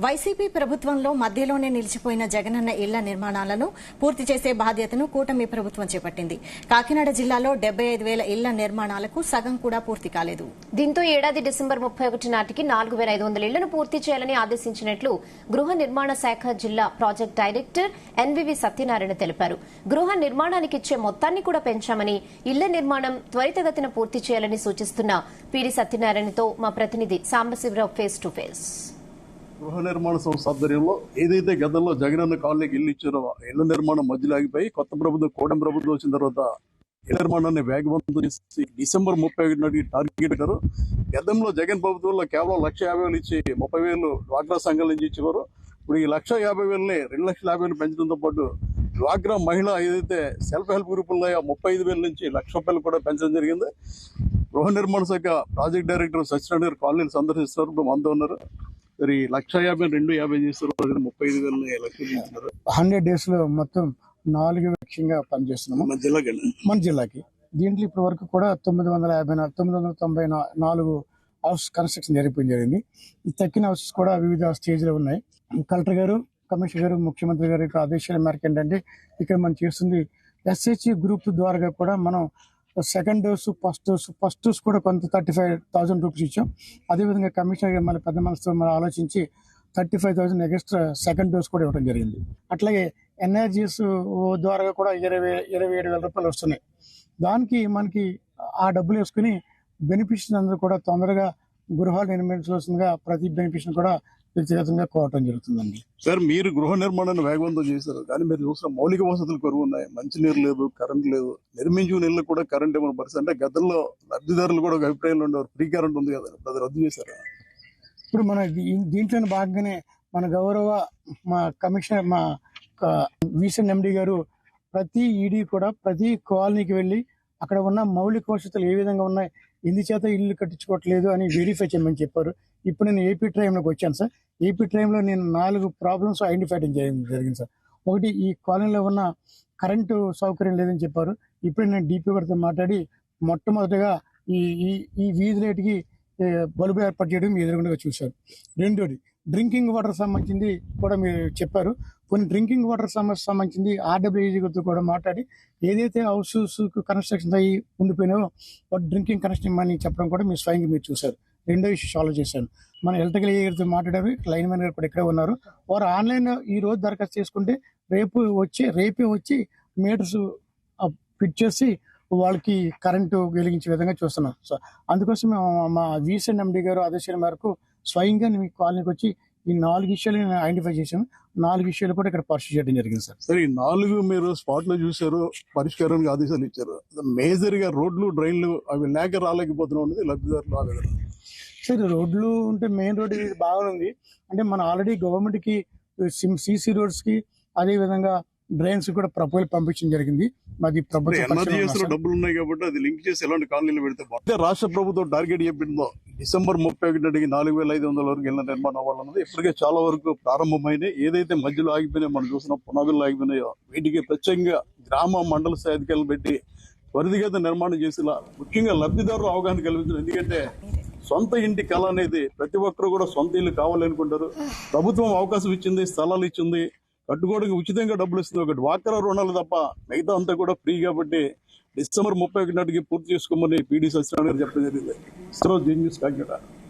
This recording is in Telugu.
వైసీపీ ప్రభుత్వంలో మధ్యలోనే నిలిచిపోయిన జగనన్న ఇళ్ల నిర్మాణాలను పూర్తి చేసే బాధ్యతను కూటమి ప్రభుత్వం చేపట్టింది. కాకినాడ జిల్లాలో 75,000 ఇళ్ల నిర్మాణాలకు సగం కూడా పూర్తి కాలేదు. దీంతో ఏడాది డిసెంబర్ 31 నాటికి 4,500 ఇళ్లను పూర్తి చేయాలని ఆదేశించినట్లు గృహ నిర్మాణ శాఖ జిల్లా ప్రాజెక్ట్ డైరెక్టర్ ఎన్వివి సత్యనారాయణ తెలిపారు. గృహ నిర్మాణానికి ఇచ్చే మొత్తాన్ని కూడా పెంచామని, ఇళ్ల నిర్మాణం త్వరితగతిన పూర్తి చేయాలని సూచిస్తున్న పీడీ సత్యనారాయణతో మా ప్రతినిధి సాంబశివరావు ఫేస్ టు ఫేస్. గృహ నిర్మాణ సంస్థ ఆధ్వర్యంలో ఏదైతే గతంలో జగనన్న కాలనీకి ఇల్లు ఇచ్చారో ఇళ్ల నిర్మాణం మధ్యలో ఆగిపోయి కొత్త ప్రభుత్వం కూటమి ప్రభుత్వం వచ్చిన తర్వాత ఇళ్ల నిర్మాణాన్ని వేగవంతం చేసి డిసెంబర్ 31 నాటికి టార్గెట్ పెట్టారు. గతంలో జగన్ ప్రభుత్వంలో కేవలం 1,50,000 ఇచ్చి 30,000 డ్వాక్రా సంఘాల నుంచి ఇచ్చేవారు. ఇప్పుడు ఈ 1,50,000ని 2,50,000 పెంచడంతో పాటు డ్వాక్రా మహిళ ఏదైతే సెల్ఫ్ హెల్ప్ గ్రూపులు ఉన్నాయో 35,000 నుంచి ₹1,00,000 కూడా పెంచడం జరిగింది. గృహ నిర్మాణ శాఖ ప్రాజెక్ట్ డైరెక్టర్ సత్యనారాయణ గారు కాలనీలు సందర్శిస్తున్నారు. ఇప్పుడు మనతో ఉన్నారు. మరి 1,50,000 250 చేస్తారు, 35,000 లక్షలు 100 days లో మొత్తం 4 లక్షంగా పనిచేస్తున్నాము మన జిల్లాకి. దీంట్లో ఇప్పటి వరకు కూడా 994 హౌస్ కన్స్ట్రక్షన్ జరిగింది. ఈ తక్కిన హౌసెస్ కూడా వివిధ స్టేజ్లో ఉన్నాయి. కలెక్టర్ గారు, కమిషనర్ గారు, ముఖ్యమంత్రి గారి ఆదేశాల మేరకు ఏంటంటే ఇక్కడ మనం చేస్తుంది SHG గ్రూప్ ద్వారా కూడా మనం సెకండ్ డోసు, ఫస్ట్ డోస్ కూడా కొంత 35,000 రూపీస్ ఇచ్చాం. అదేవిధంగా కమిషనర్ గారు మన పెద్ద మనసుతో మనం ఆలోచించి 35,000 ఎక్స్ట్రా సెకండ్ డోస్ కూడా ఇవ్వడం జరిగింది. అట్లాగే NRGS ద్వారా కూడా 27,000 రూపాయలు వస్తున్నాయి. దానికి మనకి ఆ డబ్బులు వేసుకుని బెనిఫిషియరీస్ అందరూ కూడా తొందరగా గృహాలు నిర్మించవలసిందిగా ప్రతి బెనిఫిషియరీ కూడా వ్యక్తిగతంగా కోరటం జరుగుతుందండి. సార్, మీరు గృహ నిర్మాణాన్ని వేగవంతం చేశారు, కానీ మీరు చూసిన మౌలిక వసతులు కరువు ఉన్నాయి. మంచినీరు లేదు, కరెంట్ లేదు. నిర్మించిన ఇళ్ళు కూడా కరెంట్ ఏమైనా పరిస్థితి అంటే గతంలో లబ్ధిదారులు కూడా ఒక అభిప్రాయంలో ఉండేవారు, ఫ్రీ కరెంట్ ఉంది కదా, అది రద్దు చేశారు. ఇప్పుడు మన దీంట్లో భాగంగానే మన గౌరవ మా కమిషనర్, మా వీసన్ MD గారు ప్రతి ఈడీ కూడా ప్రతి కాలనీకి వెళ్ళి అక్కడ ఉన్న మౌలిక వసతులు ఏ విధంగా ఉన్నాయి, ఎందుచేత ఇల్లు కట్టించుకోవట్లేదు అని వెరిఫై చేయమని చెప్పారు. ఇప్పుడు నేను ఏపీ ట్రైమ్లోకి వచ్చాను సార్. ఏపీ ట్రైమ్లో నేను 4 ప్రాబ్లమ్స్ ఐడెంటిఫై జరిగింది సార్. ఒకటి, ఈ కాలనీలో ఉన్న కరెంటు సౌకర్యం లేదని చెప్పారు. ఇప్పుడు నేను DP గారితో మాట్లాడి మొట్టమొదటిగా ఈ వీధి లైట్కి బల్బు ఏర్పాటు చేయడం ఎదురుగుండగా చూశారు. రెండోది, డ్రింకింగ్ వాటర్ సంబంధించింది కూడా మీరు చెప్పారు. కొన్ని డ్రింకింగ్ వాటర్ సమస్య సంబంధించింది RWAG గారితో కూడా మాట్లాడి ఏదైతే హౌసెస్ కన్స్ట్రక్షన్ అయ్యి ఉండిపోయినాయో వాటి డ్రింకింగ్ కనెక్షన్ ఇమ్మని చెప్పడం కూడా మీరు స్వయంగా మీరు చూశారు. రెండో ఇష్యూ సాల్వ్ చేశాను. మన ఎలక్ట్రికల్ గారితో మాట్లాడారు, లైన్ మ్యాన్ గారు కూడా ఇక్కడే ఉన్నారు. వారు ఆన్లైన్ ఈ రోజు దరఖాస్తు చేసుకుంటే రేపే వచ్చి మీటర్స్ ఫిట్ చేసి వాళ్ళకి కరెంటు వెలిగించే విధంగా చూస్తున్నాం. సో అందుకోసం మా వీసన్ MD గారు ఆదేశాల మేరకు స్వయంగా మీ కాలనీకి వచ్చి ఈ 4 విషయాలు నేను ఐడెంటిఫై చేశాను. 4 విషయాలు కూడా ఇక్కడ పరిశీలి చేయడం జరిగింది సార్. సరే, ఈ 4 మీరు స్పాట్ లో చూశారు, పరిష్కారానికి ఆదేశాలు ఇచ్చారు. మేజర్ గా రోడ్లు, డ్రైన్లు అవి లేక రాలేకపోతున్నాం అనేది లబ్ధిదారులు ఆవేదన. సరే, రోడ్లు ఉంటే మెయిన్ రోడ్ ఇది బాగుంది. అంటే మనం ఆల్రెడీ గవర్నమెంట్ కి CC రోడ్స్ కి అదే విధంగా డ్రైన్స్ కూడా ప్రపోజల్ పంపించడం జరిగింది. మాది ప్రభుత్వం డబ్బులు ఉన్నాయి కాబట్టి అది లింక్ చేసి ఎలాంటి కాలనీలు పెడితే రాష్ట్ర ప్రభుత్వం టార్గెట్ చెప్పిందో డిసెంబర్ 31 నాటికి 4,500 వరకు ఇళ్ల నిర్మాణం అవ్వాలన్నది ఇప్పటికే చాలా వరకు ప్రారంభమైనాయి. ఏదైతే మధ్యలో ఆగిపోయినాయో మనం చూసిన పునాదులు ఆగిపోయినాయో వీటికి ప్రత్యేకంగా గ్రామ మండల స్థాయికాలు పెట్టి త్వరితగతిన నిర్మాణం చేసేలా ముఖ్యంగా లబ్ధిదారులు అవగాహన కల్పించారు. ఎందుకంటే సొంత ఇంటి కళ అనేది ప్రతి ఒక్కరు కూడా సొంత ఇల్లు కావాలనుకుంటారు. ప్రభుత్వం అవకాశం ఇచ్చింది, స్థలాలు ఇచ్చింది, కట్టుకోవడానికి ఉచితంగా డబ్బులు ఇస్తుంది. ఒక డ్వాక్రా రుణాలు తప్ప మిగతా అంతా కూడా ఫ్రీ. కాబట్టి డిసెంబర్ 31 నాటికి పూర్తి చేసుకోమని పీడీ సత్యనారాయణ గారు చెప్పడం జరిగింది.